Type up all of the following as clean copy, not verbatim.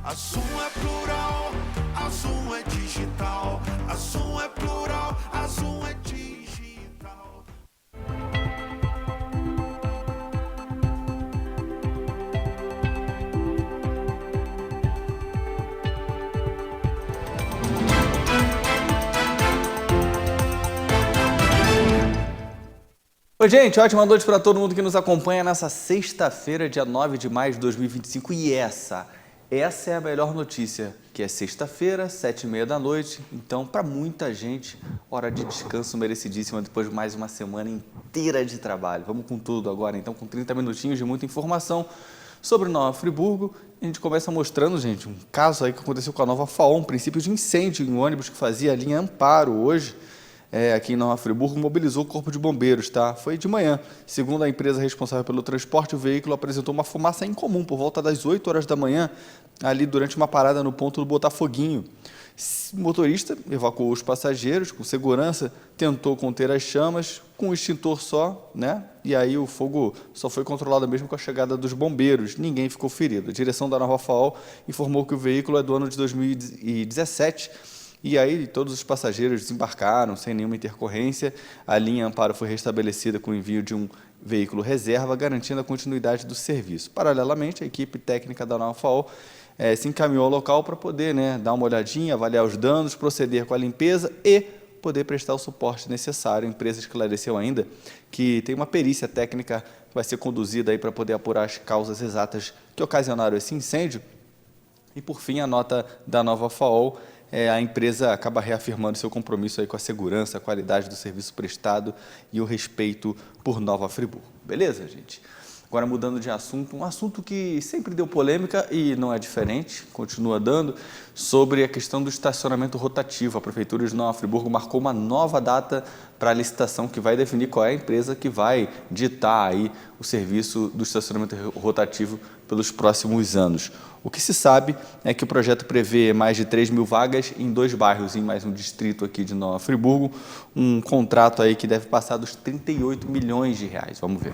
A Zoom é plural, a Zoom é digital. A Zoom é plural, a Zoom é digital. Oi, gente, ótima noite para todo mundo que nos acompanha nessa sexta-feira, dia 9 de maio de 2025. E essa é a melhor notícia, que é sexta-feira, 7h30 da noite. Então, para muita gente, hora de descanso merecidíssima depois de mais uma semana inteira de trabalho. Vamos com tudo agora, então, com 30 minutinhos de muita informação sobre Nova Friburgo. A gente começa mostrando, gente, um caso aí que aconteceu com a Nova FAO, um princípio de incêndio em um ônibus que fazia a linha Amparo hoje. Aqui em Nova Friburgo, mobilizou o Corpo de Bombeiros, tá? Foi de manhã. Segundo a empresa responsável pelo transporte, o veículo apresentou uma fumaça incomum por volta das 8 horas da manhã, ali durante uma parada no ponto do Botafoguinho. O motorista evacuou os passageiros com segurança, tentou conter as chamas com um extintor só, né? E aí o fogo só foi controlado mesmo com a chegada dos bombeiros. Ninguém ficou ferido. A direção da Nova FAO informou que o veículo é do ano de 2017. E aí todos os passageiros desembarcaram sem nenhuma intercorrência. A linha Amparo foi restabelecida com o envio de um veículo reserva, garantindo a continuidade do serviço. Paralelamente, a equipe técnica da Nova FAO se encaminhou ao local para poder, dar uma olhadinha, avaliar os danos, proceder com a limpeza e poder prestar o suporte necessário. A empresa esclareceu ainda que tem uma perícia técnica que vai ser conduzida aí para poder apurar as causas exatas que ocasionaram esse incêndio. E, por fim, a nota da Nova FAO, a empresa acaba reafirmando seu compromisso aí com a segurança, a qualidade do serviço prestado e o respeito por Nova Friburgo. Beleza, gente? Agora, mudando de assunto, um assunto que sempre deu polêmica e não é diferente, continua dando, sobre a questão do estacionamento rotativo. A Prefeitura de Nova Friburgo marcou uma nova data para a licitação que vai definir qual é a empresa que vai ditar aí o serviço do estacionamento rotativo pelos próximos anos. O que se sabe é que o projeto prevê mais de 3.000 vagas em 2 bairros, em mais um distrito aqui de Nova Friburgo, um contrato aí que deve passar dos 38 milhões de reais. Vamos ver.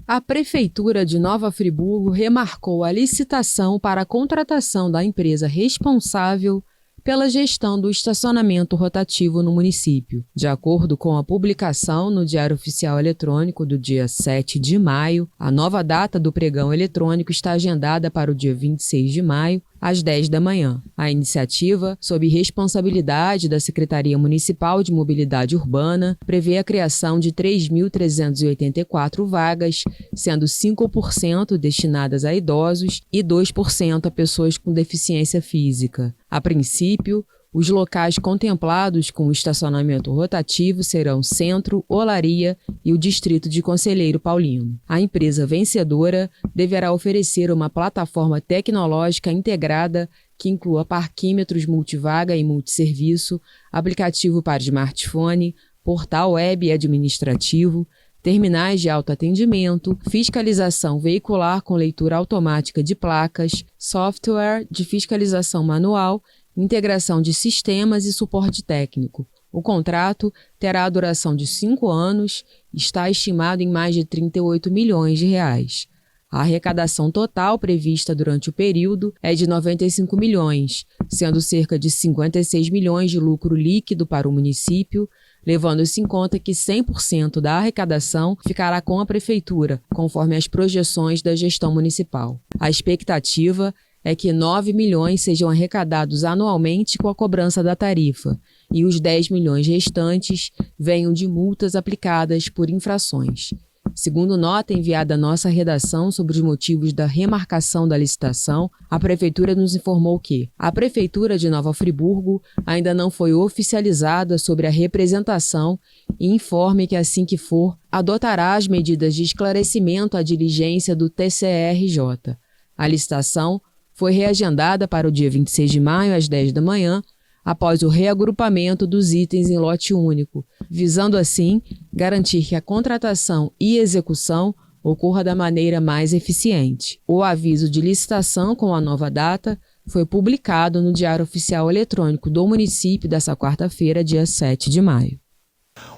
A Prefeitura de Nova Friburgo remarcou a licitação para a contratação da empresa responsável pela gestão do estacionamento rotativo no município. De acordo com a publicação no Diário Oficial Eletrônico do dia 7 de maio, a nova data do pregão eletrônico está agendada para o dia 26 de maio, às 10 da manhã. A iniciativa, sob responsabilidade da Secretaria Municipal de Mobilidade Urbana, prevê a criação de 3.384 vagas, sendo 5% destinadas a idosos e 2% a pessoas com deficiência física. A princípio, os locais contemplados com o estacionamento rotativo serão Centro, Olaria e o Distrito de Conselheiro Paulino. A empresa vencedora deverá oferecer uma plataforma tecnológica integrada que inclua parquímetros multivaga e multisserviço, aplicativo para smartphone, portal web e administrativo, terminais de autoatendimento, fiscalização veicular com leitura automática de placas, software de fiscalização manual, integração de sistemas e suporte técnico. O contrato terá a duração de 5 anos e está estimado em mais de 38 milhões de reais. A arrecadação total prevista durante o período é de 95 milhões, sendo cerca de 56 milhões de lucro líquido para o município, levando-se em conta que 100% da arrecadação ficará com a Prefeitura, conforme as projeções da gestão municipal. A expectativa é que 9 milhões sejam arrecadados anualmente com a cobrança da tarifa e os 10 milhões restantes venham de multas aplicadas por infrações. Segundo nota enviada à nossa redação sobre os motivos da remarcação da licitação, a Prefeitura nos informou que a Prefeitura de Nova Friburgo ainda não foi oficializada sobre a representação e informe que, assim que for, adotará as medidas de esclarecimento à diligência do TCRJ. A licitação foi reagendada para o dia 26 de maio, às 10 da manhã, após o reagrupamento dos itens em lote único, visando assim garantir que a contratação e execução ocorra da maneira mais eficiente. O aviso de licitação com a nova data foi publicado no Diário Oficial Eletrônico do município desta quarta-feira, dia 7 de maio.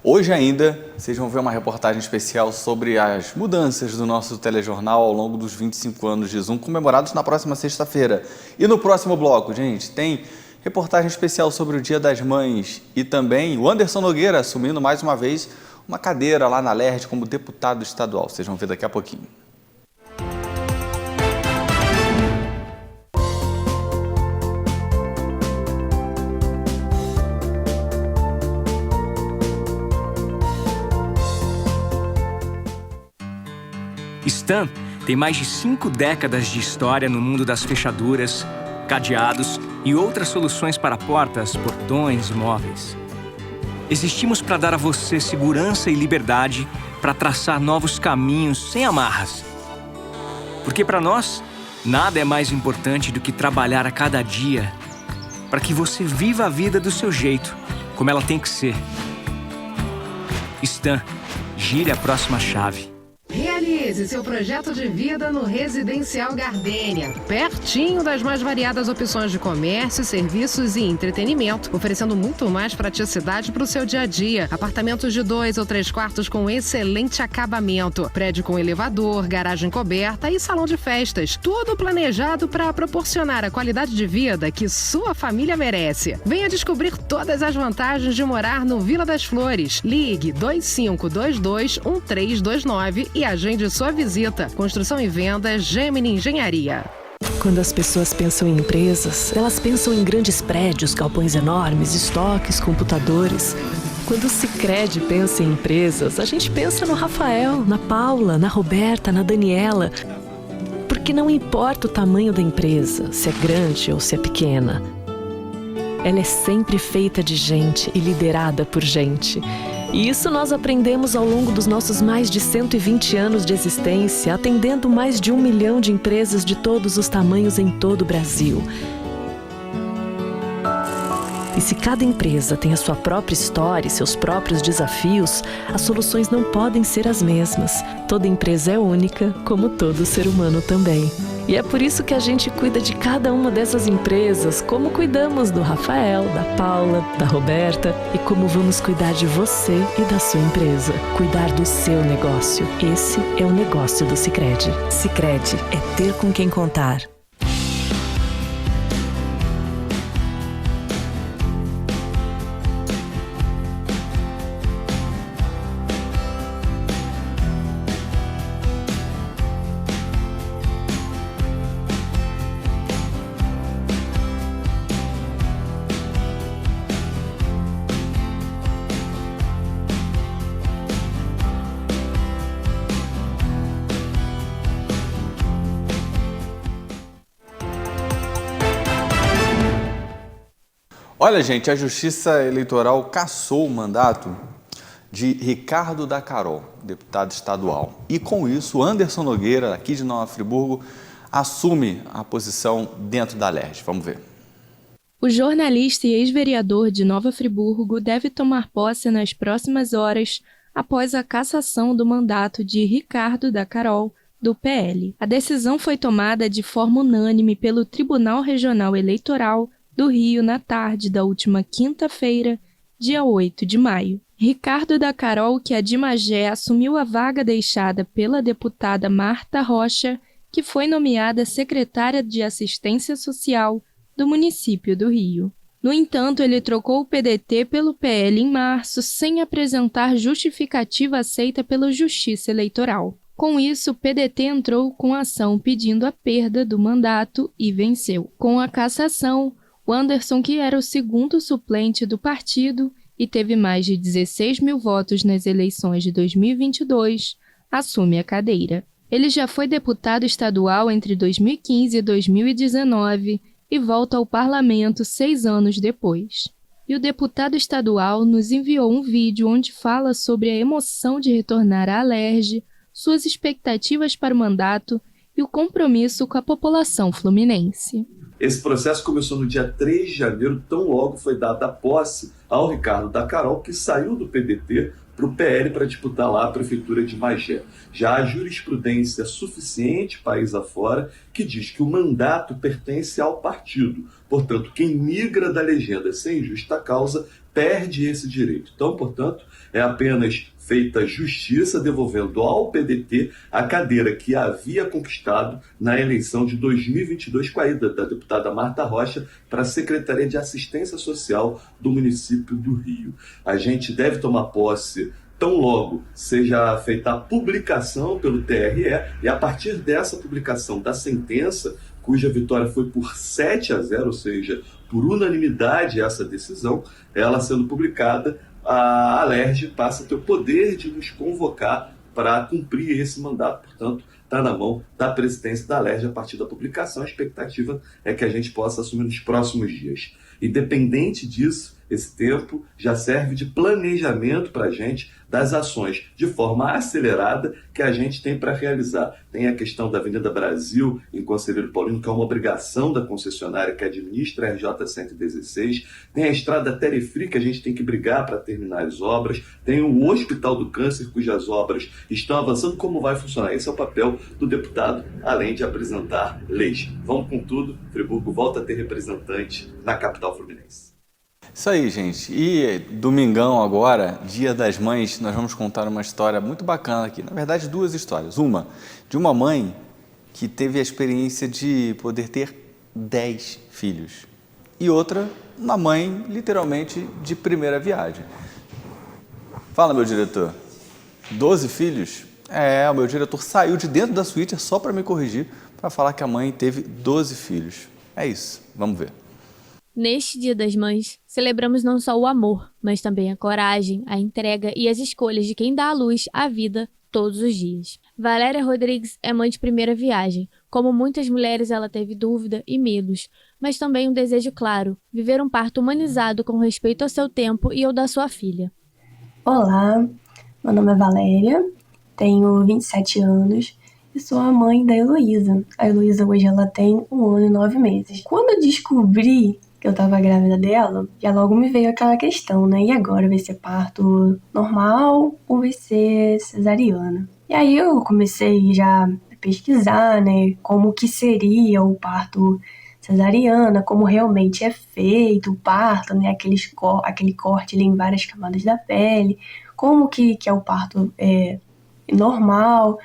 Hoje ainda, vocês vão ver uma reportagem especial sobre as mudanças do nosso telejornal ao longo dos 25 anos de Zoom, comemorados na próxima sexta-feira. E no próximo bloco, gente, tem reportagem especial sobre o Dia das Mães e também o Anderson Nogueira assumindo mais uma vez uma cadeira lá na LERJ como deputado estadual. Vocês vão ver daqui a pouquinho. Stan tem mais de 5 décadas de história no mundo das fechaduras, cadeados e outras soluções para portas, portões e móveis. Existimos para dar a você segurança e liberdade para traçar novos caminhos sem amarras. Porque para nós, nada é mais importante do que trabalhar a cada dia para que você viva a vida do seu jeito, como ela tem que ser. Stan, gire a próxima chave. Realize seu projeto de vida no Residencial Gardênia, pertinho das mais variadas opções de comércio, serviços e entretenimento, oferecendo muito mais praticidade para o seu dia a dia. Apartamentos de 2 ou 3 quartos com excelente acabamento, prédio com elevador, garagem coberta e salão de festas, tudo planejado para proporcionar a qualidade de vida que sua família merece. Venha descobrir todas as vantagens de morar no Vila das Flores. Ligue 2522-1329 e agende sua visita. Construção e vendas Gemini Engenharia. Quando as pessoas pensam em empresas, elas pensam em grandes prédios, galpões enormes, estoques, computadores. Quando o Sicredi pensa em empresas, a gente pensa no Rafael, na Paula, na Roberta, na Daniela. Porque não importa o tamanho da empresa, se é grande ou se é pequena. Ela é sempre feita de gente e liderada por gente. E isso nós aprendemos ao longo dos nossos mais de 120 anos de existência, atendendo mais de 1 milhão de empresas de todos os tamanhos em todo o Brasil. E se cada empresa tem a sua própria história e seus próprios desafios, as soluções não podem ser as mesmas. Toda empresa é única, como todo ser humano também. E é por isso que a gente cuida de cada uma dessas empresas, como cuidamos do Rafael, da Paula, da Roberta e como vamos cuidar de você e da sua empresa. Cuidar do seu negócio. Esse é o negócio do Sicredi. Sicredi é ter com quem contar. Olha, gente, a Justiça Eleitoral cassou o mandato de Ricardo da Carol, deputado estadual. E com isso, Anderson Nogueira, aqui de Nova Friburgo, assume a posição dentro da LERJ. Vamos ver. O jornalista e ex-vereador de Nova Friburgo deve tomar posse nas próximas horas após a cassação do mandato de Ricardo da Carol, do PL. A decisão foi tomada de forma unânime pelo Tribunal Regional Eleitoral do Rio na tarde da última quinta-feira, dia 8 de maio. Ricardo da Carol, que é de Magé, assumiu a vaga deixada pela deputada Marta Rocha, que foi nomeada secretária de Assistência Social do município do Rio. No entanto, ele trocou o PDT pelo PL em março, sem apresentar justificativa aceita pela Justiça Eleitoral. Com isso, o PDT entrou com ação pedindo a perda do mandato e venceu. Com a cassação, o Anderson, que era o segundo suplente do partido e teve mais de 16 mil votos nas eleições de 2022, assume a cadeira. Ele já foi deputado estadual entre 2015 e 2019 e volta ao parlamento 6 anos depois. E o deputado estadual nos enviou um vídeo onde fala sobre a emoção de retornar à LERJ, suas expectativas para o mandato e o compromisso com a população fluminense. Esse processo começou no dia 3 de janeiro, tão logo foi dada a posse ao Ricardo da Carol, que saiu do PDT para o PL para disputar lá a prefeitura de Magé. Já há jurisprudência suficiente, país afora, que diz que o mandato pertence ao partido. Portanto, quem migra da legenda sem justa causa perde esse direito. Então, portanto, é apenas feita justiça devolvendo ao PDT a cadeira que havia conquistado na eleição de 2022 com a ida da deputada Marta Rocha para a Secretaria de Assistência Social do município do Rio. A gente deve tomar posse tão logo seja feita a publicação pelo TRE, e a partir dessa publicação da sentença, cuja vitória foi por 7-0, ou seja, por unanimidade essa decisão, ela sendo publicada, a Alerj passa a ter o poder de nos convocar para cumprir esse mandato. Portanto, está na mão da presidência da Alerj a partir da publicação. A expectativa é que a gente possa assumir nos próximos dias. Independente disso, esse tempo já serve de planejamento para a gente das ações de forma acelerada que a gente tem para realizar. Tem a questão da Avenida Brasil, em Conselheiro Paulino, que é uma obrigação da concessionária que administra a RJ-116. Tem a Estrada Telefri, que a gente tem que brigar para terminar as obras. Tem o Hospital do Câncer, cujas obras estão avançando. Como vai funcionar? Esse é o papel do deputado, além de apresentar leis. Vamos com tudo. Friburgo volta a ter representante na capital fluminense. Isso aí, gente. E domingão agora, Dia das Mães, nós vamos contar uma história muito bacana aqui. Na verdade, duas histórias. Uma de uma mãe que teve a experiência de poder ter 10 filhos. E outra, uma mãe, literalmente, de primeira viagem. Fala, meu diretor. 12 filhos? O meu diretor saiu de dentro da suíte só para me corrigir, para falar que a mãe teve 12 filhos. É isso. Vamos ver. Neste Dia das Mães, celebramos não só o amor, mas também a coragem, a entrega e as escolhas de quem dá à luz a vida todos os dias. Valéria Rodrigues é mãe de primeira viagem. Como muitas mulheres, ela teve dúvida e medos, mas também um desejo claro, viver um parto humanizado com respeito ao seu tempo e ao da sua filha. Olá, meu nome é Valéria, tenho 27 anos e sou a mãe da Heloísa. A Heloísa hoje ela tem 1 ano e 9 meses. Quando eu descobri que eu tava grávida dela, já logo me veio aquela questão, né? E agora, vai ser parto normal ou vai ser cesariana? E aí eu comecei já a pesquisar, né? Como que seria o parto cesariana, como realmente é feito o parto, né? Aquele corte ali em várias camadas da pele, como que é o parto normal,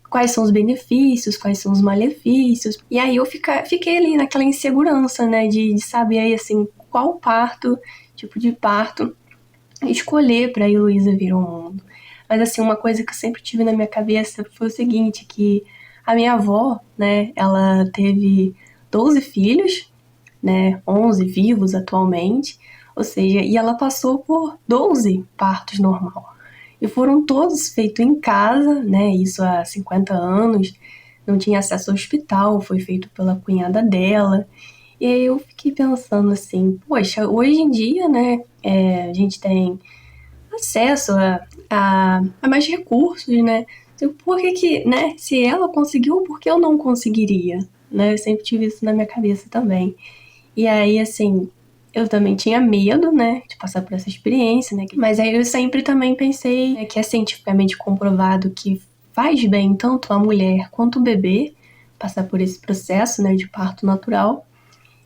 quais são os benefícios, quais são os malefícios. E aí eu fiquei ali naquela insegurança, né, de saber aí, assim, qual parto, tipo de parto, escolher para a Heloísa vir ao mundo. Mas, assim, uma coisa que eu sempre tive na minha cabeça foi o seguinte, que a minha avó, né, ela teve 12 filhos, né, 11 vivos atualmente, ou seja, e ela passou por 12 partos normal. E foram todos feitos em casa, né? Isso há 50 anos, não tinha acesso ao hospital, foi feito pela cunhada dela. E aí eu fiquei pensando assim, poxa, hoje em dia, né, a gente tem acesso a mais recursos, né? Então, por que, né, se ela conseguiu, por que eu não conseguiria? Né? Eu sempre tive isso na minha cabeça também. E aí, assim, eu também tinha medo, né, de passar por essa experiência, né, mas aí eu sempre também pensei, né, que é cientificamente comprovado que faz bem tanto a mulher quanto o bebê passar por esse processo, né, de parto natural.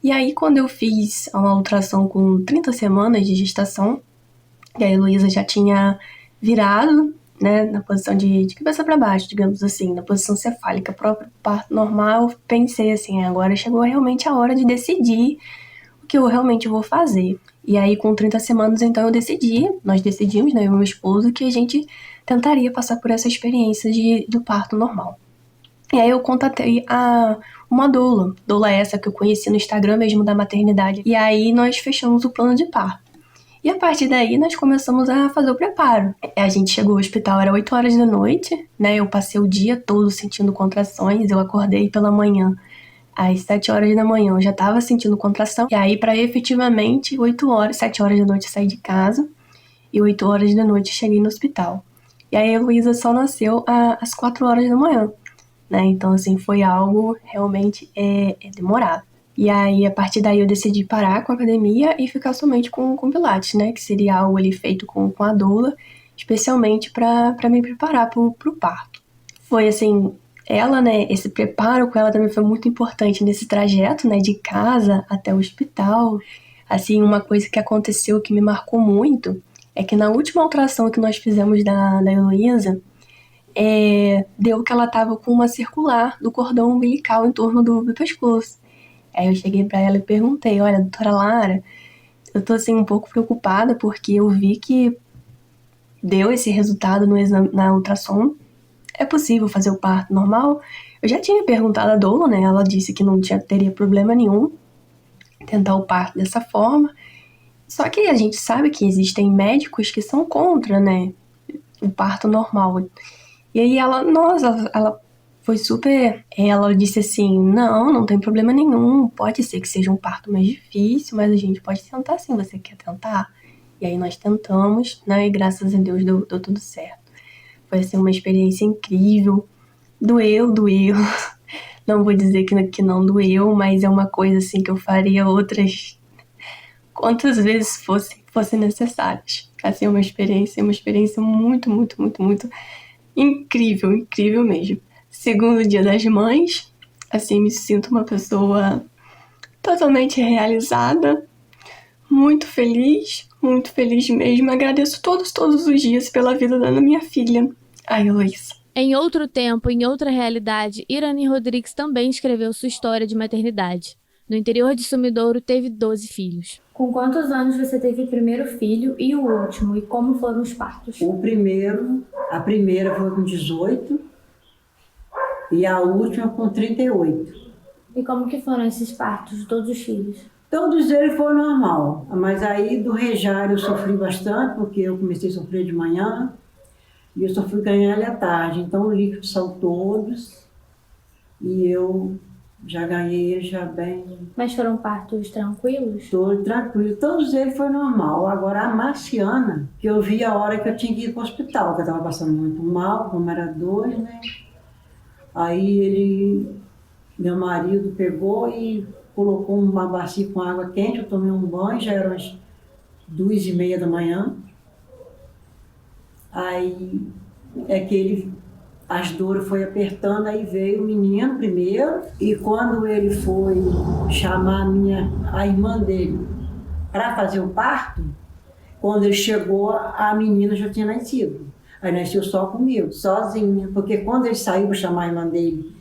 E aí quando eu fiz uma ultrassom com 30 semanas de gestação, e a Heloísa já tinha virado, né, na posição de cabeça para baixo, digamos assim, na posição cefálica, próprio parto normal, eu pensei assim, agora chegou realmente a hora de decidir o que eu realmente vou fazer. E aí, com 30 semanas, então, nós decidimos, né, eu e meu esposo, que a gente tentaria passar por essa experiência do parto normal. E aí eu contatei uma doula essa que eu conheci no Instagram mesmo da maternidade. E aí nós fechamos o plano de parto. E a partir daí, nós começamos a fazer o preparo. A gente chegou ao hospital, era 8 horas da noite, né, eu passei o dia todo sentindo contrações, eu acordei pela manhã. Às 7 horas da manhã eu já estava sentindo contração. E aí, para efetivamente 7 horas da noite eu saí de casa. E 8 horas da noite eu cheguei no hospital. E aí a Heloísa só nasceu às 4 horas da manhã. Né? Então, assim, foi algo realmente demorado. E aí, a partir daí, eu decidi parar com a academia e ficar somente com Pilates, né? Que seria algo ali feito com a doula, especialmente para me preparar pro parto. Foi, assim, ela, né, esse preparo com ela também foi muito importante nesse trajeto, né, de casa até o hospital. Assim, uma coisa que aconteceu que me marcou muito é que na última ultrassom que nós fizemos da Heloísa, deu que ela estava com uma circular do cordão umbilical em torno do pescoço. Aí eu cheguei para ela e perguntei, olha, doutora Lara, eu tô assim um pouco preocupada porque eu vi que deu esse resultado no exame, na ultrassom. É possível fazer o parto normal? Eu já tinha perguntado à doula, né? Ela disse que não teria problema nenhum tentar o parto dessa forma. Só que a gente sabe que existem médicos que são contra, né? O parto normal. E aí ela foi super... Ela disse assim, não tem problema nenhum. Pode ser que seja um parto mais difícil, mas a gente pode tentar sim. Você quer tentar? E aí nós tentamos, né? E graças a Deus deu tudo certo. Foi assim uma experiência incrível. Doeu. Não vou dizer que não doeu, mas é uma coisa assim que eu faria outras quantas vezes fossem necessárias. Assim, uma experiência muito, muito, muito, muito incrível mesmo. Segundo Dia das Mães, assim, me sinto uma pessoa totalmente realizada, muito feliz mesmo. Agradeço todos os dias pela vida da minha filha, a Heloísa. Em outro tempo, em outra realidade, Irani Rodrigues também escreveu sua história de maternidade. No interior de Sumidouro, teve 12 filhos. Com quantos anos você teve o primeiro filho e o último? E como foram os partos? A primeira foi com 18 e a última com 38. E como que foram esses partos de todos os filhos? Todos eles foram normal, mas aí do Rejário eu sofri bastante, porque eu comecei a sofrer de manhã e eu só fui ganhar ele à tarde. Então o líquido saiu todos e eu já ganhei ele já bem. Mas foram partos tranquilos? Todos tranquilos, todos eles foram normal. Agora a Marciana, que eu vi a hora que eu tinha que ir para o hospital, que eu estava passando muito mal, como era 2, né? Aí meu marido pegou e colocou uma bacia com água quente, eu tomei um banho, já eram as 2h30 da manhã. Aí as dores foi apertando, aí veio o menino primeiro, e quando ele foi chamar a irmã dele para fazer o parto, quando ele chegou, a menina já tinha nascido. Aí nasceu só comigo, sozinha, porque quando ele saiu para chamar a irmã dele,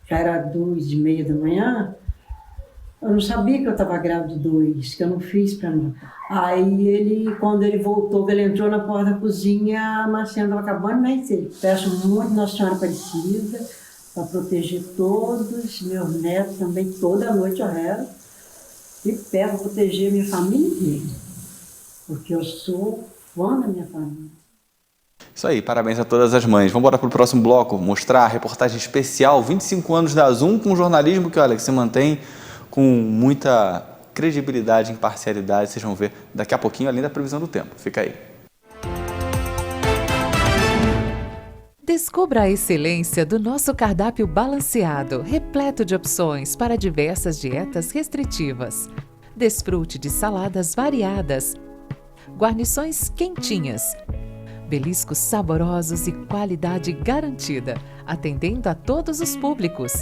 já era 2h30 da manhã, eu não sabia que eu estava grávida de 2, que eu não fiz para mim. Aí quando ele voltou, ele entrou na porta da cozinha, a Marciana estava acabando de nascer. Peço muito Nossa Senhora Aparecida para proteger todos, meus netos também, toda noite eu rezo. E peço para proteger minha família inteira, porque eu sou fã da minha família. Isso aí, parabéns a todas as mães. Vamos embora para o próximo bloco, mostrar a reportagem especial, 25 anos da Zoom, com jornalismo que, olha, que se mantém com muita credibilidade e imparcialidade. Vocês vão ver daqui a pouquinho, além da previsão do tempo. Fica aí. Descubra a excelência do nosso cardápio balanceado, repleto de opções para diversas dietas restritivas. Desfrute de saladas variadas, guarnições quentinhas, beliscos saborosos e qualidade garantida, atendendo a todos os públicos.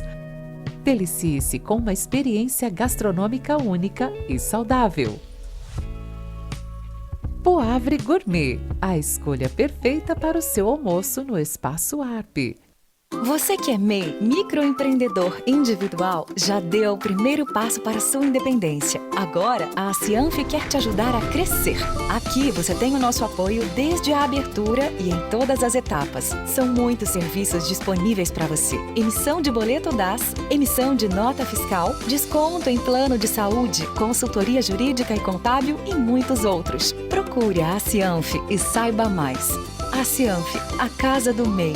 Delicie-se com uma experiência gastronômica única e saudável. Poavre Gourmet, a escolha perfeita para o seu almoço no Espaço ARP. Você que é MEI, microempreendedor individual, já deu o primeiro passo para sua independência. Agora, a Cianf quer te ajudar a crescer. Aqui você tem o nosso apoio desde a abertura e em todas as etapas. São muitos serviços disponíveis para você. Emissão de boleto DAS, emissão de nota fiscal, desconto em plano de saúde, consultoria jurídica e contábil e muitos outros. Procure a Cianf e saiba mais. A Cianf, a casa do MEI.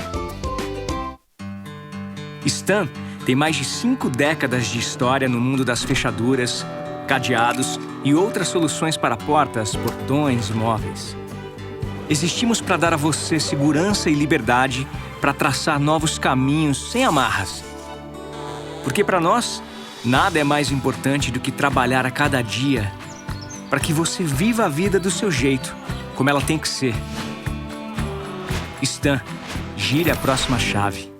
Stan tem mais de 5 décadas de história no mundo das fechaduras, cadeados e outras soluções para portas, portões e móveis. Existimos para dar a você segurança e liberdade para traçar novos caminhos sem amarras. Porque para nós, nada é mais importante do que trabalhar a cada dia para que você viva a vida do seu jeito, como ela tem que ser. Stan, gire a próxima chave.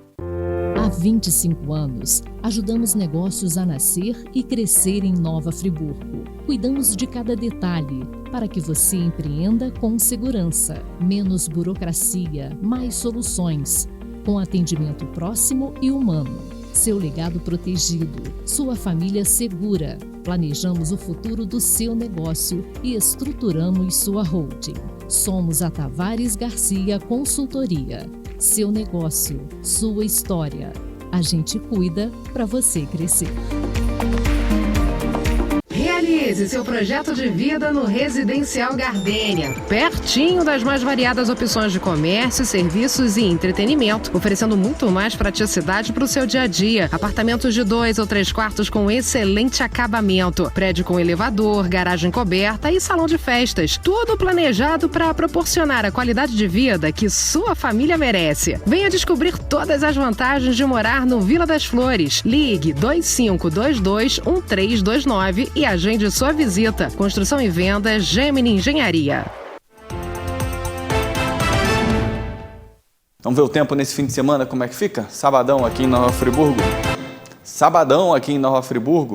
Há 25 anos, ajudamos negócios a nascer e crescer em Nova Friburgo. Cuidamos de cada detalhe para que você empreenda com segurança. Menos burocracia, mais soluções, com atendimento próximo e humano. Seu legado protegido, sua família segura. Planejamos o futuro do seu negócio e estruturamos sua holding. Somos a Tavares Garcia Consultoria. Seu negócio, sua história. A gente cuida para você crescer. Realize seu projeto de vida no Residencial Gardênia, pertinho das mais variadas opções de comércio, serviços e entretenimento, oferecendo muito mais praticidade para o seu dia a dia. Apartamentos de 2 ou 3 quartos com excelente acabamento, prédio com elevador, garagem coberta e salão de festas. Tudo planejado para proporcionar a qualidade de vida que sua família merece. Venha descobrir todas as vantagens de morar no Vila das Flores. Ligue 2522-1329 e agende sua visita. Construção e venda Gemini Engenharia. Vamos ver o tempo nesse fim de semana, como é que fica? Sabadão aqui em Nova Friburgo.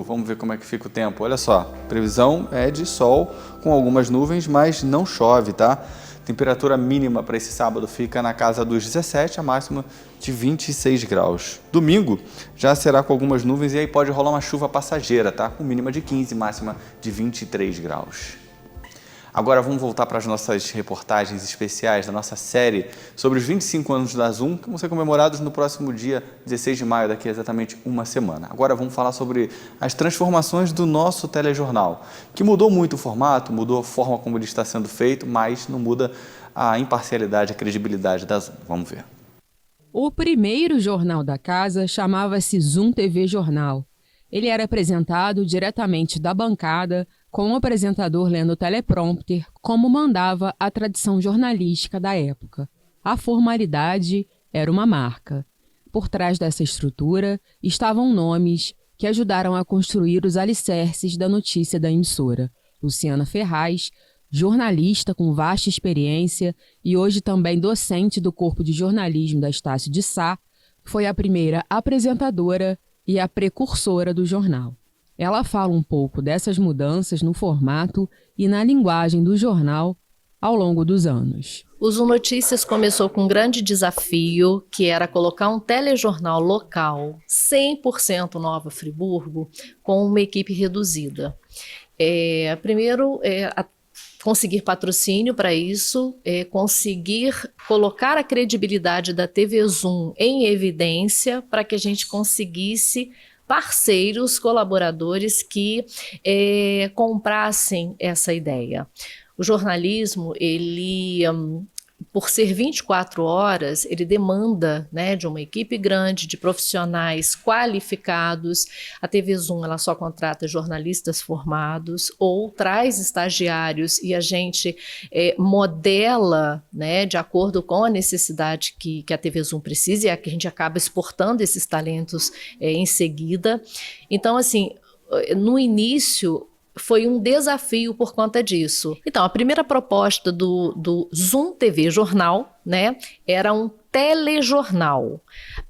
Vamos ver como é que fica o tempo. Olha só, previsão é de sol com algumas nuvens, mas não chove, tá? Temperatura mínima para esse sábado fica na casa dos 17, a máxima de 26 graus. Domingo já será com algumas nuvens e aí pode rolar uma chuva passageira, tá? Com mínima de 15, máxima de 23 graus. Agora vamos voltar para as nossas reportagens especiais da nossa série sobre os 25 anos da Zoom, que vão ser comemorados no próximo dia 16 de maio, daqui a exatamente uma semana. Agora vamos falar sobre as transformações do nosso telejornal, que mudou muito o formato, mudou a forma como ele está sendo feito, mas não muda a imparcialidade, a credibilidade da Zoom. Vamos ver. O primeiro jornal da casa chamava-se Zoom TV Jornal. Ele era apresentado diretamente da bancada, com o apresentador lendo o teleprompter, como mandava a tradição jornalística da época. A formalidade era uma marca. Por trás dessa estrutura estavam nomes que ajudaram a construir os alicerces da notícia da emissora. Luciana Ferraz, jornalista com vasta experiência e hoje também docente do Corpo de Jornalismo da Estácio de Sá, foi a primeira apresentadora e a precursora do jornal. Ela fala um pouco dessas mudanças no formato e na linguagem do jornal ao longo dos anos. O Zoom Notícias começou com um grande desafio, que era colocar um telejornal local, 100% Nova Friburgo, com uma equipe reduzida. Primeiro, conseguir patrocínio para isso, conseguir colocar a credibilidade da TV Zoom em evidência para que a gente conseguisse parceiros, colaboradores que comprassem essa ideia. O jornalismo, ele, por ser 24 horas, ele demanda, né, de uma equipe grande, de profissionais qualificados. A TV Zoom, ela só contrata jornalistas formados ou traz estagiários e a gente modela, né, de acordo com a necessidade que a TV Zoom precisa, e a gente acaba exportando esses talentos em seguida. Então, assim, no início foi um desafio por conta disso. Então, a primeira proposta do Zoom TV Jornal, né, era um telejornal.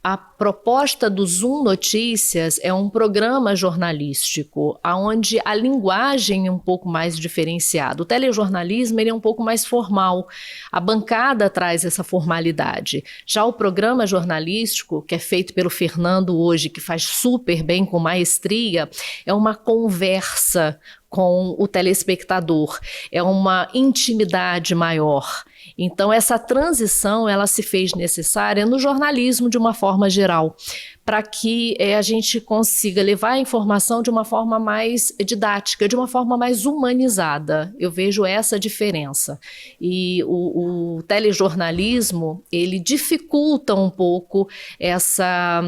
A proposta do Zoom Notícias é um programa jornalístico, onde a linguagem é um pouco mais diferenciada. O telejornalismo, ele é um pouco mais formal. A bancada traz essa formalidade. Já o programa jornalístico, que é feito pelo Fernando hoje, que faz super bem, com maestria, é uma conversa com o telespectador, é uma intimidade maior. Então, essa transição, ela se fez necessária no jornalismo de uma forma geral, para que a gente consiga levar a informação de uma forma mais didática, de uma forma mais humanizada. Eu vejo essa diferença. E o telejornalismo, ele dificulta um pouco essa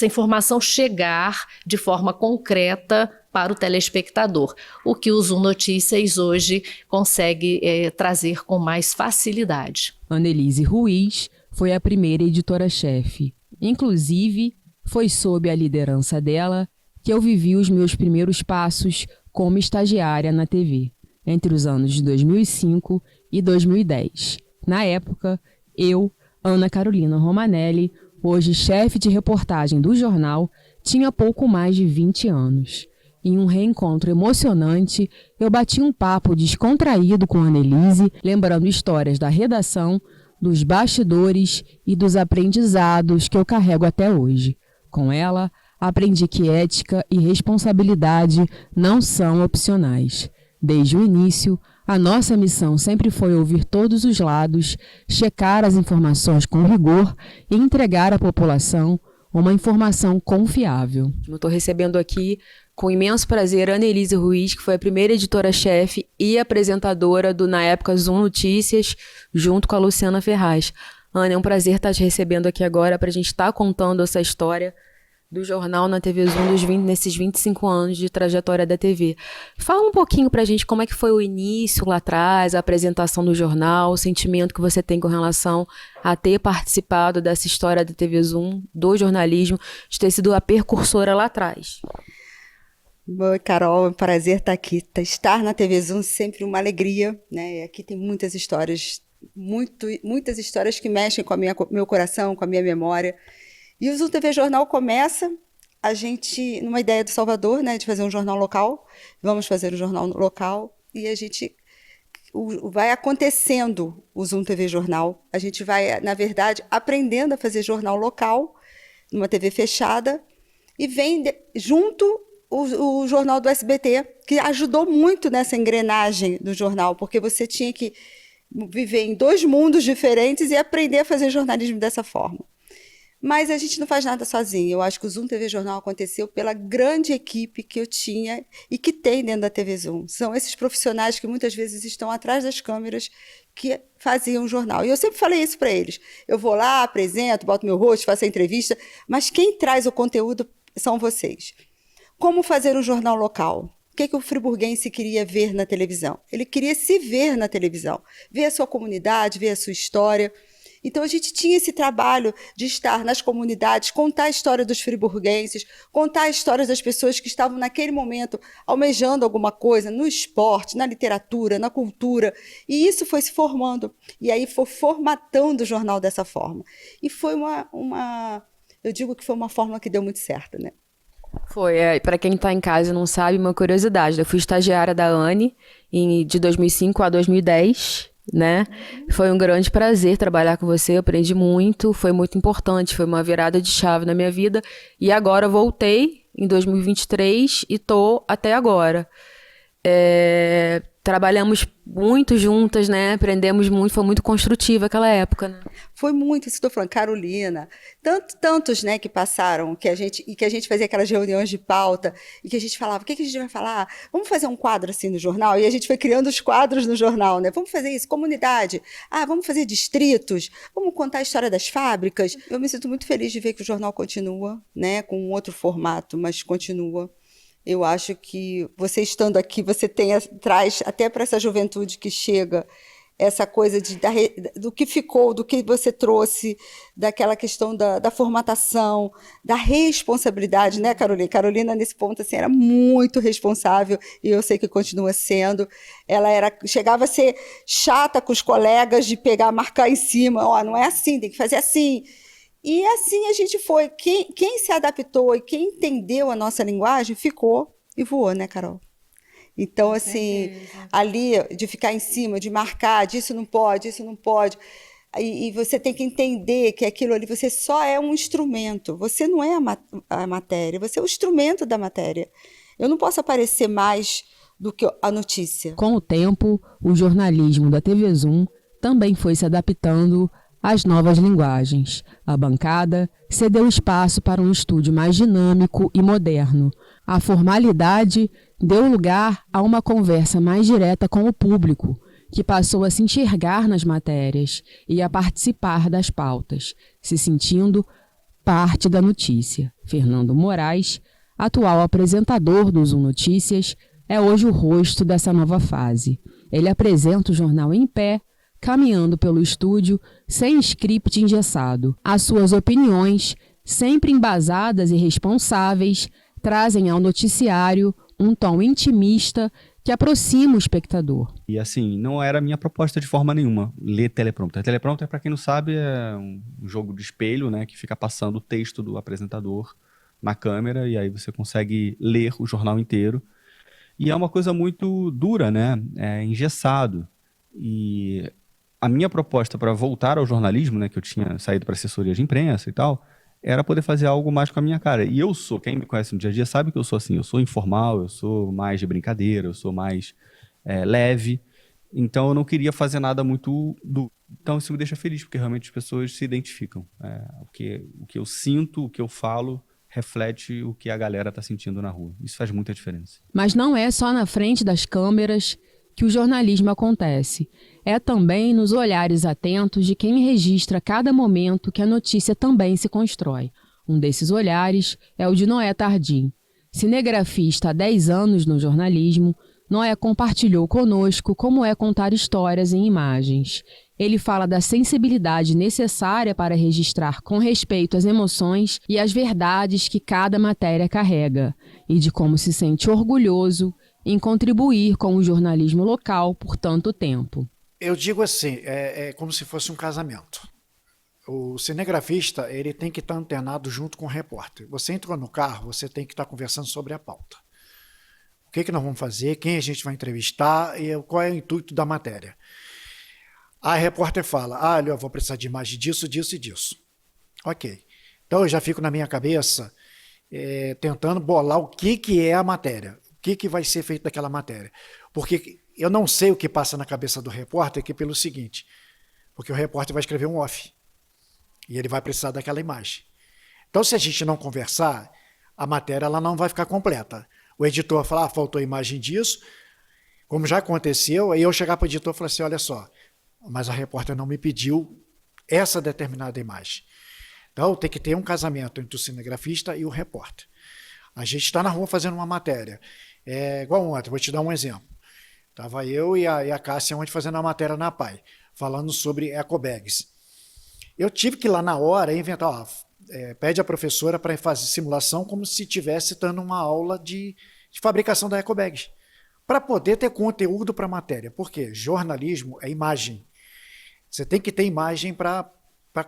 informação chegar de forma concreta para o telespectador, o que o Zoom Notícias hoje consegue trazer com mais facilidade. Annelise Ruiz foi a primeira editora-chefe. Inclusive, foi sob a liderança dela que eu vivi os meus primeiros passos como estagiária na TV, entre os anos de 2005 e 2010. Na época, eu, Ana Carolina Romanelli, hoje chefe de reportagem do jornal, tinha pouco mais de 20 anos. Em um reencontro emocionante, eu bati um papo descontraído com a Annelise, lembrando histórias da redação, dos bastidores e dos aprendizados que eu carrego até hoje. Com ela, aprendi que ética e responsabilidade não são opcionais. Desde o início, a nossa missão sempre foi ouvir todos os lados, checar as informações com rigor e entregar à população uma informação confiável. Eu estou recebendo aqui, com imenso prazer, a Annelise Ruiz, que foi a primeira editora-chefe e apresentadora do, na época, Zoom Notícias, junto com a Luciana Ferraz. Ana, é um prazer estar te recebendo aqui agora para a gente estar contando essa história do jornal na TV Zoom nesses 25 anos de trajetória da TV. Fala um pouquinho pra gente como é que foi o início lá atrás, a apresentação do jornal, o sentimento que você tem com relação a ter participado dessa história da TV Zoom, do jornalismo, de ter sido a precursora lá atrás. Boa, Carol, é um prazer estar aqui. Estar na TV Zoom sempre uma alegria, né? Aqui tem muitas histórias, muitas histórias que mexem com meu coração, com a minha memória. E o Zoom TV Jornal começa, a gente, numa ideia do Salvador, né, de fazer um jornal local. Vamos fazer um jornal local e a gente vai acontecendo o Zoom TV Jornal. A gente vai, na verdade, aprendendo a fazer jornal local, numa TV fechada, e vem junto o jornal do SBT, que ajudou muito nessa engrenagem do jornal, porque você tinha que viver em dois mundos diferentes e aprender a fazer jornalismo dessa forma. Mas a gente não faz nada sozinho. Eu acho que o Zoom TV Jornal aconteceu pela grande equipe que eu tinha e que tem dentro da TV Zoom. São esses profissionais que muitas vezes estão atrás das câmeras que faziam o jornal. E eu sempre falei isso para eles. Eu vou lá, apresento, boto meu rosto, faço a entrevista, mas quem traz o conteúdo são vocês. Como fazer um jornal local? O que o friburguense queria ver na televisão? Ele queria se ver na televisão, ver a sua comunidade, ver a sua história. Então, a gente tinha esse trabalho de estar nas comunidades, contar a história dos friburguenses, contar a história das pessoas que estavam, naquele momento, almejando alguma coisa no esporte, na literatura, na cultura. E isso foi se formando. E aí foi formatando o jornal dessa forma. E foi eu digo que foi uma forma que deu muito certo, né? Foi, para quem está em casa e não sabe, uma curiosidade. Eu fui estagiária da Anne de 2005 a 2010, né? Foi um grande prazer trabalhar com você, eu aprendi muito, foi muito importante, foi uma virada de chave na minha vida. E agora eu voltei em 2023 e estou até agora. Trabalhamos muito juntas, né? Aprendemos muito, foi muito construtiva aquela época, né? Foi muito, isso estou falando, Carolina, tantos, né, que passaram, que a gente fazia aquelas reuniões de pauta, e que a gente falava, o que a gente vai falar? Vamos fazer um quadro assim no jornal? E a gente foi criando os quadros no jornal, né? Vamos fazer isso, comunidade, vamos fazer distritos, vamos contar a história das fábricas. Eu me sinto muito feliz de ver que o jornal continua, né, com um outro formato, mas continua. Eu acho que você estando aqui, você traz até para essa juventude que chega essa coisa do que ficou, do que você trouxe, daquela questão da formatação, da responsabilidade, né, Carolina? Carolina, nesse ponto, assim, era muito responsável e eu sei que continua sendo. Ela chegava a ser chata com os colegas de marcar em cima, não é assim, tem que fazer assim. E assim a gente foi. Quem se adaptou e quem entendeu a nossa linguagem ficou e voou, né, Carol? Então, assim, ali de ficar em cima, de marcar, disso não pode, isso não pode. E você tem que entender que aquilo ali, você só é um instrumento. Você não é a matéria, você é o instrumento da matéria. Eu não posso aparecer mais do que a notícia. Com o tempo, o jornalismo da TV Zoom também foi se adaptando às novas linguagens. A bancada cedeu espaço para um estúdio mais dinâmico e moderno. A formalidade deu lugar a uma conversa mais direta com o público, que passou a se enxergar nas matérias e a participar das pautas, se sentindo parte da notícia. Fernando Moraes, atual apresentador do Zoom Notícias, é hoje o rosto dessa nova fase. Ele apresenta o jornal em pé, caminhando pelo estúdio, sem script engessado. As suas opiniões, sempre embasadas e responsáveis, trazem ao noticiário um tom intimista que aproxima o espectador. E assim, não era a minha proposta de forma nenhuma, ler teleprompter. Teleprompter, para quem não sabe, é um jogo de espelho, né, que fica passando o texto do apresentador na câmera e aí você consegue ler o jornal inteiro. E é uma coisa muito dura, né, é engessado. E a minha proposta para voltar ao jornalismo, né, que eu tinha saído para assessoria de imprensa e tal, era poder fazer algo mais com a minha cara. E eu sou, quem me conhece no dia a dia sabe que eu sou assim, eu sou informal, eu sou mais de brincadeira, eu sou mais leve. Então eu não queria fazer nada muito duro. Então isso me deixa feliz, porque realmente as pessoas se identificam. O que eu sinto, o que eu falo, reflete o que a galera está sentindo na rua. Isso faz muita diferença. Mas não é só na frente das câmeras que o jornalismo acontece. É também nos olhares atentos de quem registra cada momento que a notícia também se constrói. Um desses olhares é o de Noé Tardim. Cinegrafista há 10 anos no jornalismo, Noé compartilhou conosco como é contar histórias em imagens. Ele fala da sensibilidade necessária para registrar com respeito às emoções e às verdades que cada matéria carrega, e de como se sente orgulhoso em contribuir com o jornalismo local por tanto tempo. Eu digo assim, é como se fosse um casamento. O cinegrafista ele tem que estar antenado junto com o repórter. Você entrou no carro, você tem que estar conversando sobre a pauta. O que nós vamos fazer, quem a gente vai entrevistar e qual é o intuito da matéria. A repórter fala, olha, eu vou precisar de imagem disso, disso e disso. Ok. Então eu já fico na minha cabeça tentando bolar o que é a matéria. O que vai ser feito daquela matéria. Porque eu não sei o que passa na cabeça do repórter, que pelo seguinte, porque o repórter vai escrever um off, e ele vai precisar daquela imagem. Então, se a gente não conversar, a matéria ela não vai ficar completa. O editor vai falar, faltou a imagem disso, como já aconteceu, aí eu chegar para o editor e falar assim, olha só, mas a repórter não me pediu essa determinada imagem. Então, tem que ter um casamento entre o cinegrafista e o repórter. A gente está na rua fazendo uma matéria. Igual ontem, vou te dar um exemplo. Estava eu e a Cássia ontem fazendo uma matéria na PAI, falando sobre ecobags. Eu tive que ir lá na hora inventar, pede a professora para fazer simulação como se estivesse dando uma aula de fabricação da ecobag, para poder ter conteúdo para a matéria. Porque jornalismo é imagem. Você tem que ter imagem para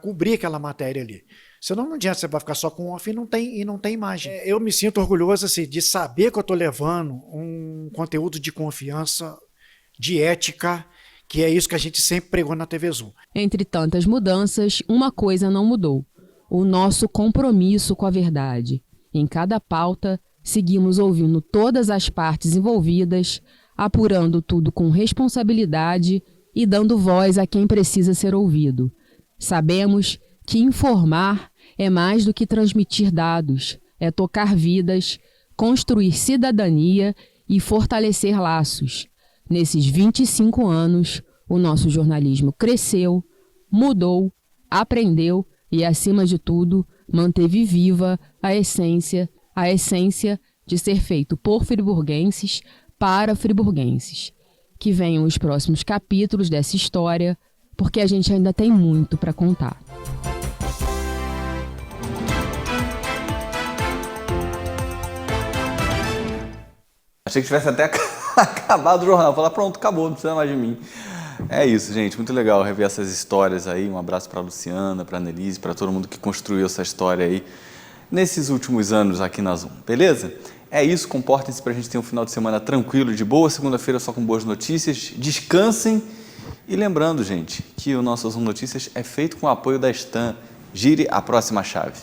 cobrir aquela matéria ali. Senão não adianta, você vai ficar só com off e não tem imagem. Eu me sinto orgulhoso assim, de saber que eu estou levando um conteúdo de confiança, de ética, que é isso que a gente sempre pregou na TV Zoom. Entre tantas mudanças, uma coisa não mudou: o nosso compromisso com a verdade. Em cada pauta, seguimos ouvindo todas as partes envolvidas, apurando tudo com responsabilidade e dando voz a quem precisa ser ouvido. Sabemos que informar é mais do que transmitir dados, é tocar vidas, construir cidadania e fortalecer laços. Nesses 25 anos, o nosso jornalismo cresceu, mudou, aprendeu e, acima de tudo, manteve viva a essência de ser feito por friburguenses para friburguenses. Que venham os próximos capítulos dessa história, porque a gente ainda tem muito para contar. Achei que tivesse até acabado o jornal. Falar, pronto, acabou, não precisa mais de mim. É isso, gente. Muito legal rever essas histórias aí. Um abraço para a Luciana, para a Annelise, para todo mundo que construiu essa história aí nesses últimos anos aqui na Zoom. Beleza? É isso. Comportem-se para a gente ter um final de semana tranquilo, de boa. Segunda-feira só com boas notícias. Descansem. E lembrando, gente, que o nosso Zoom Notícias é feito com o apoio da Stan. Gire a próxima chave.